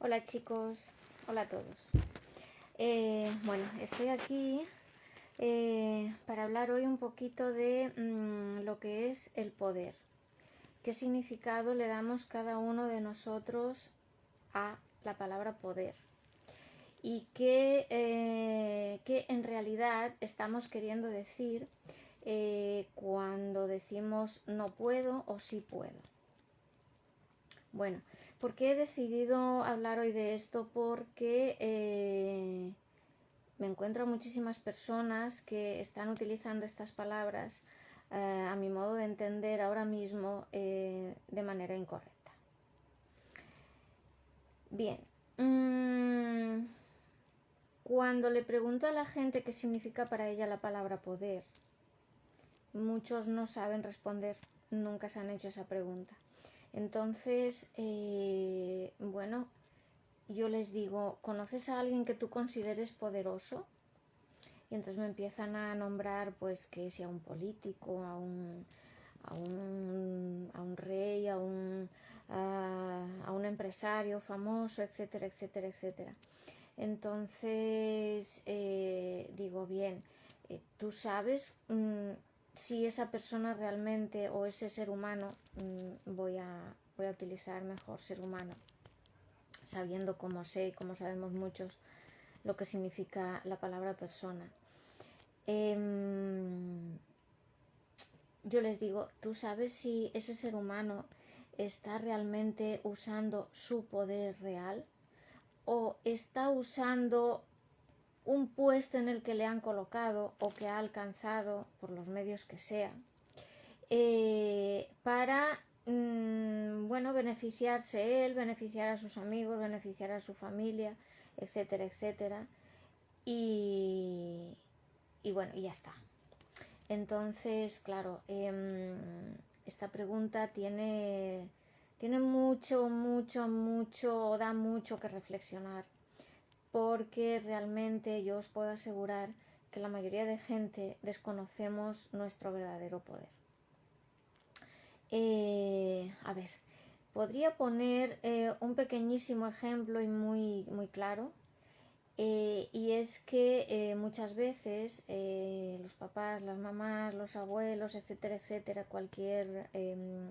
Hola chicos, hola a todos. Bueno, estoy aquí para hablar hoy un poquito de lo que es el poder. ¿Qué significado le damos cada uno de nosotros a la palabra poder? Y qué en realidad estamos queriendo decir cuando decimos no puedo o sí puedo. Bueno, ¿por qué he decidido hablar hoy de esto? Porque me encuentro a muchísimas personas que están utilizando estas palabras, a mi modo de entender ahora mismo, de manera incorrecta. Bien, cuando le pregunto a la gente qué significa para ella la palabra poder, muchos no saben responder, nunca se han hecho esa pregunta. Entonces, bueno, yo les digo, ¿conoces a alguien que tú consideres poderoso? Y entonces me empiezan a nombrar, pues, que sea un político, a un rey, a un empresario famoso, etcétera, etcétera, etcétera. Entonces, digo, bien, ¿tú sabes si esa persona realmente o ese ser humano, voy a utilizar mejor ser humano, sabiendo como sabemos muchos, lo que significa la palabra persona? Yo les digo, ¿tú sabes si ese ser humano está realmente usando su poder real o está usando un puesto en el que le han colocado o que ha alcanzado por los medios que sea, para bueno, beneficiarse él, beneficiar a sus amigos, beneficiar a su familia, etcétera, etcétera, y bueno, y ya está. Entonces, claro, esta pregunta tiene mucho, da mucho que reflexionar, porque realmente yo os puedo asegurar que la mayoría de gente desconocemos nuestro verdadero poder. A ver, podría poner un pequeñísimo ejemplo y muy, muy claro, y es que muchas veces los papás, las mamás, los abuelos, etcétera, etcétera, cualquier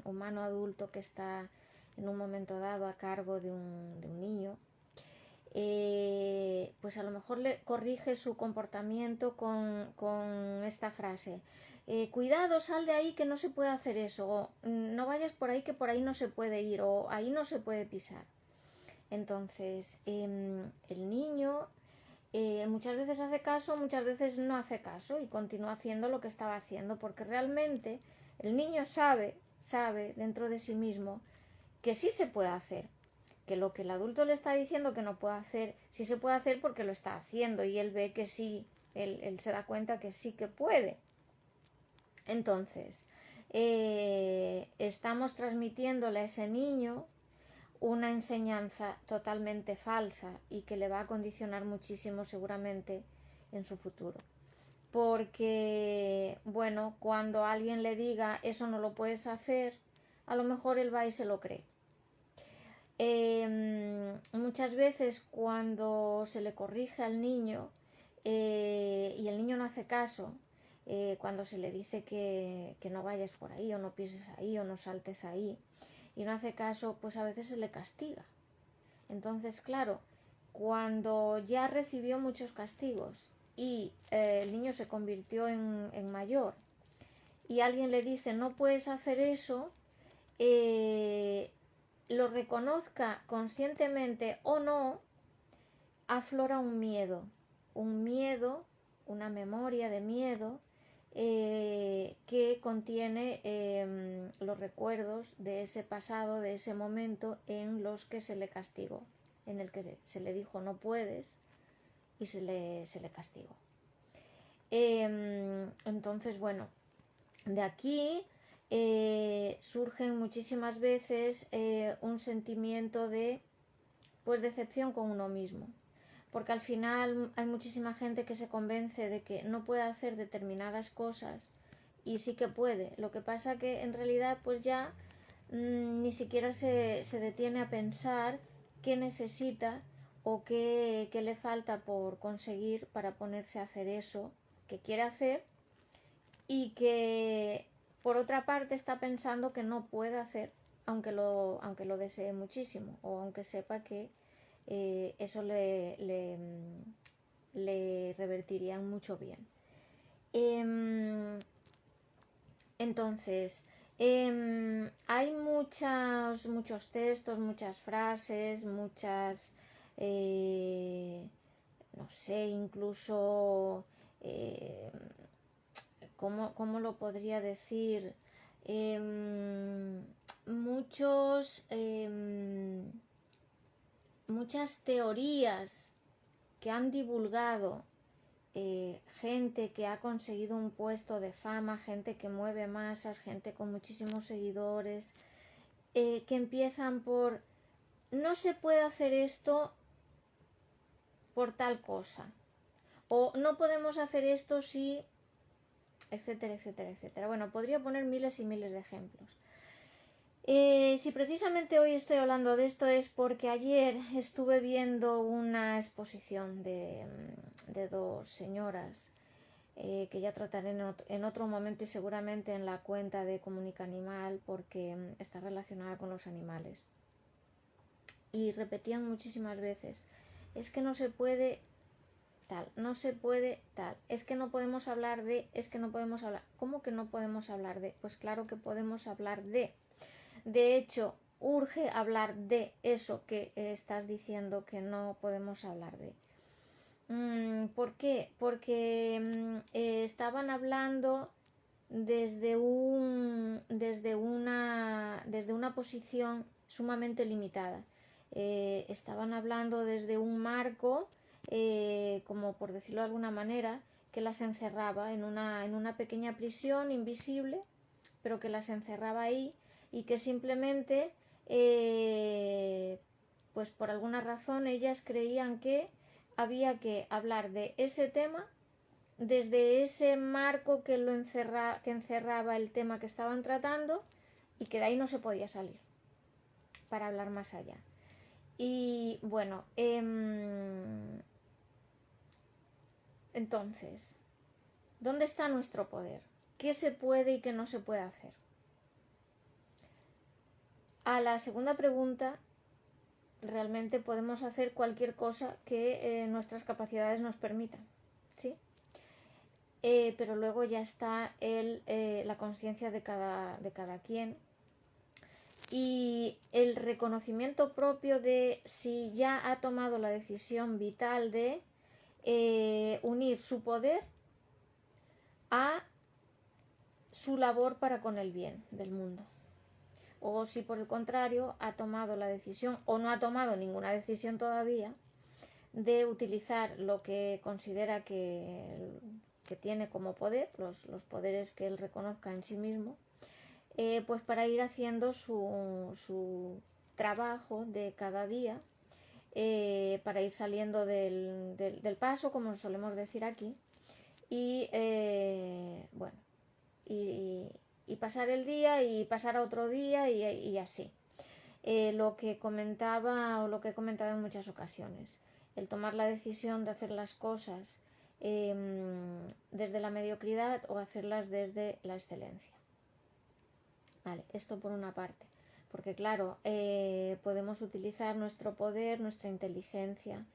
humano adulto que está en un momento dado a cargo de un niño, pues a lo mejor le corrige su comportamiento con esta frase: cuidado, sal de ahí que no se puede hacer eso, o no vayas por ahí que por ahí no se puede ir, o ahí no se puede pisar. Entonces, el niño muchas veces hace caso, muchas veces no hace caso y continúa haciendo lo que estaba haciendo, porque realmente el niño sabe dentro de sí mismo que sí se puede hacer, que lo que el adulto le está diciendo que no puede hacer, sí se puede hacer porque lo está haciendo, y él ve que sí, él se da cuenta que sí que puede. Entonces, estamos transmitiéndole a ese niño una enseñanza totalmente falsa y que le va a condicionar muchísimo seguramente en su futuro. Porque, bueno, cuando alguien le diga eso no lo puedes hacer, a lo mejor él va y se lo cree. Muchas veces cuando se le corrige al niño y el niño no hace caso, cuando se le dice que no vayas por ahí, o no pises ahí, o no saltes ahí, y no hace caso, pues a veces se le castiga. Entonces, claro, cuando ya recibió muchos castigos y el niño se convirtió en mayor, y alguien le dice no puedes hacer eso, lo reconozca conscientemente o no, aflora un miedo, una memoria de miedo, que contiene los recuerdos de ese pasado, de ese momento en los que se le castigó, en el que se le dijo no puedes y se le castigó. Entonces, bueno, de aquí surgen muchísimas veces un sentimiento de, pues, decepción con uno mismo, porque al final hay muchísima gente que se convence de que no puede hacer determinadas cosas y sí que puede. Lo que pasa que en realidad pues ya ni siquiera se detiene a pensar qué necesita o qué le falta por conseguir para ponerse a hacer eso que quiere hacer, y que por otra parte está pensando que no puede hacer, aunque lo desee muchísimo, o aunque sepa que eso le revertiría en mucho bien. Entonces, hay muchos textos, muchas frases, no sé, incluso, ¿cómo lo podría decir? Muchos, muchas teorías que han divulgado gente que ha conseguido un puesto de fama, gente que mueve masas, gente con muchísimos seguidores, que empiezan por: no se puede hacer esto por tal cosa, o no podemos hacer esto si, etcétera, etcétera, etcétera. Bueno, podría poner miles y miles de ejemplos. Si precisamente hoy estoy hablando de esto es porque ayer estuve viendo una exposición de dos señoras que ya trataré en otro momento, y seguramente en la cuenta de Comunica Animal, porque está relacionada con los animales. Y repetían muchísimas veces: es que no se puede tal, no se puede tal, es que no podemos hablar de, es que no podemos hablar. ¿Cómo que no podemos hablar de? Pues claro que podemos hablar de. De hecho, urge hablar de eso que estás diciendo que no podemos hablar de. ¿Por qué? Porque estaban hablando desde una posición sumamente limitada. Estaban hablando desde un marco, como por decirlo de alguna manera, que las encerraba en una pequeña prisión invisible, pero que las encerraba ahí, y que simplemente, pues por alguna razón, ellas creían que había que hablar de ese tema desde ese marco que encerraba el tema que estaban tratando, y que de ahí no se podía salir para hablar más allá. Y bueno, entonces, ¿dónde está nuestro poder? ¿Qué se puede y qué no se puede hacer? A la segunda pregunta, realmente podemos hacer cualquier cosa que nuestras capacidades nos permitan, ¿sí? Pero luego ya está la conciencia de cada quien, y el reconocimiento propio de si ya ha tomado la decisión vital de unir su poder a su labor para con el bien del mundo, o si por el contrario ha tomado la decisión, o no ha tomado ninguna decisión todavía, de utilizar lo que considera que tiene como poder, los poderes que él reconozca en sí mismo, pues para ir haciendo su trabajo de cada día, para ir saliendo del paso, como solemos decir aquí, y bueno, y pasar el día y pasar a otro día, y así. Lo que comentaba, o lo que he comentado en muchas ocasiones, el tomar la decisión de hacer las cosas desde la mediocridad o hacerlas desde la excelencia. Vale, esto por una parte, porque claro, podemos utilizar nuestro poder, nuestra inteligencia,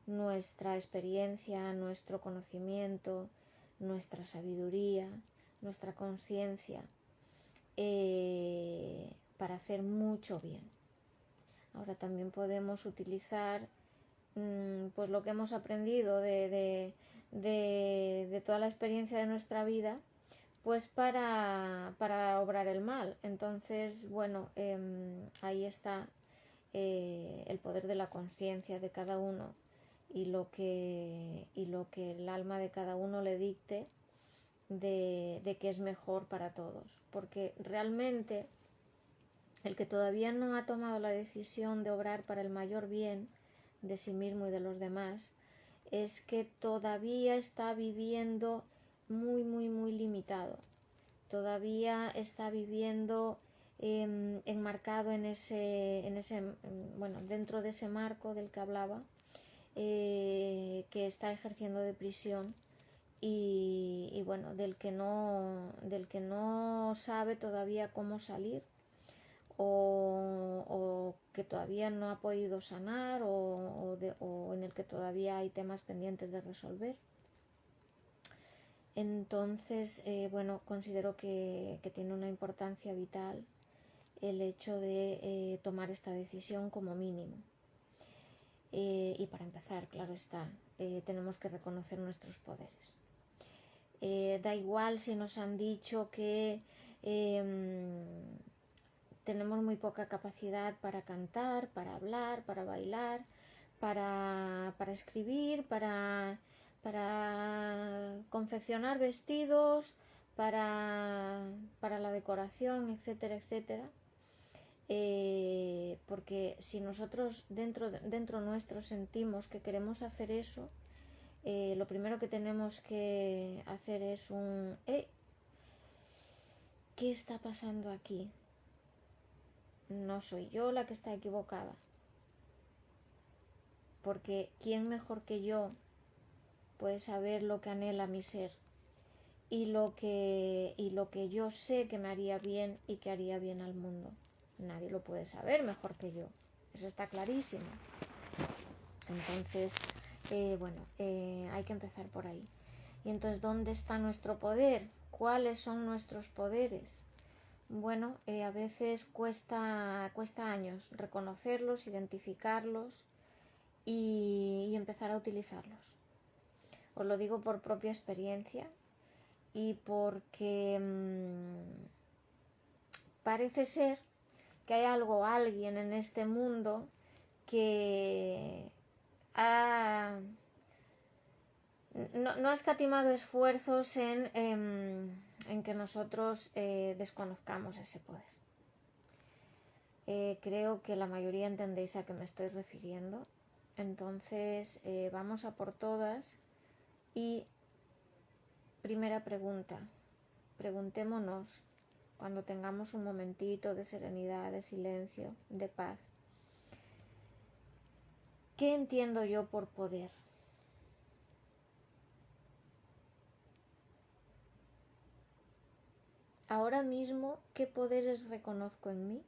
nuestra experiencia, nuestro conocimiento, nuestra sabiduría, nuestra conciencia, para hacer mucho bien. Ahora también podemos utilizar pues lo que hemos aprendido de toda la experiencia de nuestra vida, pues para obrar el mal. Entonces, bueno, ahí está el poder de la conciencia de cada uno, y lo que el alma de cada uno le dicte de que es mejor para todos. Porque realmente el que todavía no ha tomado la decisión de obrar para el mayor bien de sí mismo y de los demás, es que todavía está viviendo muy, muy, muy limitado. Todavía está viviendo enmarcado bueno, dentro de ese marco del que hablaba, que está ejerciendo de prisión y bueno, del que no sabe todavía cómo salir o que todavía no ha podido sanar o en el que todavía hay temas pendientes de resolver. Entonces, bueno, considero que tiene una importancia vital el hecho de tomar esta decisión como mínimo. Y para empezar, claro está, tenemos que reconocer nuestros poderes. Da igual si nos han dicho que tenemos muy poca capacidad para cantar, para hablar, para bailar, para escribir, para confeccionar vestidos, para la decoración, etcétera, etcétera. Porque si nosotros dentro nuestro sentimos que queremos hacer eso, lo primero que tenemos que hacer es ¿qué está pasando aquí? No soy yo la que está equivocada, porque ¿quién mejor que yo puede saber lo que anhela mi ser y lo que yo sé que me haría bien y que haría bien al mundo? Nadie lo puede saber mejor que yo, eso está clarísimo. Entonces, bueno, hay que empezar por ahí. Y entonces, ¿dónde está nuestro poder? ¿Cuáles son nuestros poderes? Bueno, a veces cuesta años reconocerlos, identificarlos y empezar a utilizarlos. Os lo digo por propia experiencia y porque parece ser que hay alguien en este mundo que no ha escatimado esfuerzos en que nosotros desconozcamos ese poder. Creo que la mayoría entendéis a qué me estoy refiriendo. Entonces, vamos a por todas. Y primera pregunta, preguntémonos cuando tengamos un momentito de serenidad, de silencio, de paz. ¿Qué entiendo yo por poder? Ahora mismo, ¿qué poderes reconozco en mí?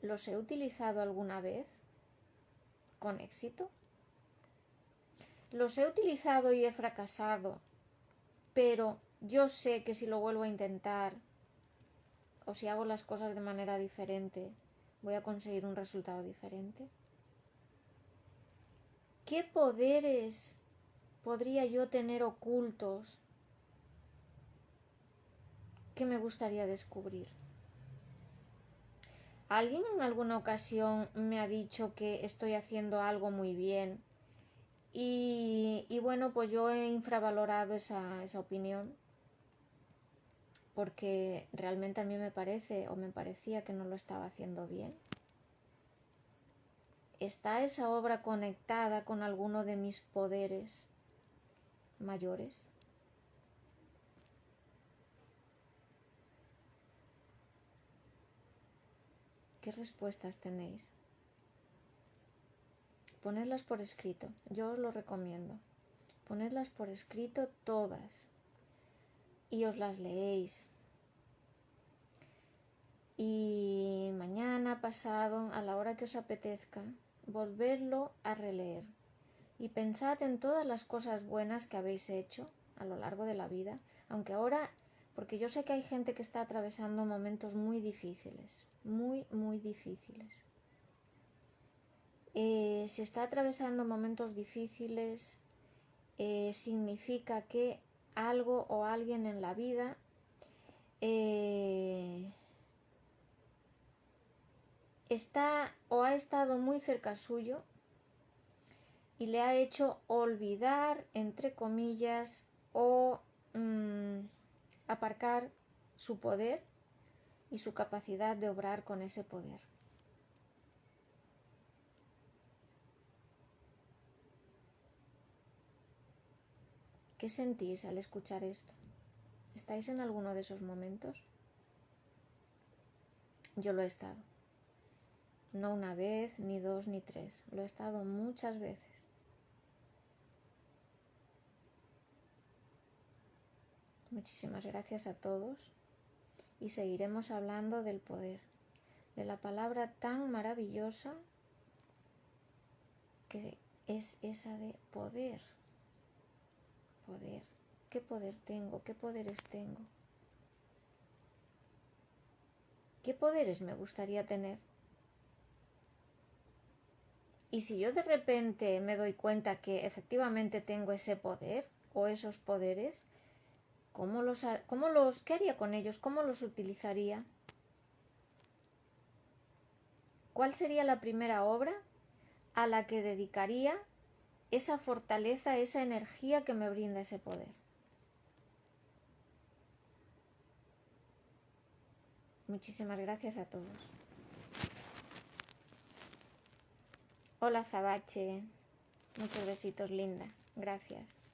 ¿Los he utilizado alguna vez? ¿Con éxito? Los he utilizado y he fracasado, pero yo sé que si lo vuelvo a intentar o si hago las cosas de manera diferente, voy a conseguir un resultado diferente. ¿Qué poderes podría yo tener ocultos que me gustaría descubrir? ¿Alguien en alguna ocasión me ha dicho que estoy haciendo algo muy bien? Y bueno, pues yo he infravalorado esa opinión porque realmente a mí me parecía que no lo estaba haciendo bien. ¿Está esa obra conectada con alguno de mis poderes mayores? ¿Qué respuestas tenéis? Ponedlas por escrito, yo os lo recomiendo. Ponedlas por escrito todas y os las leéis. Y mañana, pasado, a la hora que os apetezca, volverlo a releer. Y pensad en todas las cosas buenas que habéis hecho a lo largo de la vida, aunque ahora, porque yo sé que hay gente que está atravesando momentos muy difíciles, muy, muy difíciles. Si está atravesando momentos difíciles, significa que algo o alguien en la vida está o ha estado muy cerca suyo y le ha hecho olvidar, entre comillas, o aparcar su poder y su capacidad de obrar con ese poder. ¿Qué sentís al escuchar esto? ¿Estáis en alguno de esos momentos? Yo lo he estado. No una vez, ni dos, ni tres. Lo he estado muchas veces. Muchísimas gracias a todos. Y seguiremos hablando del poder, de la palabra tan maravillosa que es esa de poder. Poder. ¿Qué poder tengo? ¿Qué poderes tengo? ¿Qué poderes me gustaría tener? Y si yo de repente me doy cuenta que efectivamente tengo ese poder o esos poderes, ¿qué haría con ellos? ¿Cómo los utilizaría? ¿Cuál sería la primera obra a la que dedicaría esa fortaleza, esa energía que me brinda ese poder? Muchísimas gracias a todos. Hola Zabache, muchos besitos, linda. Gracias.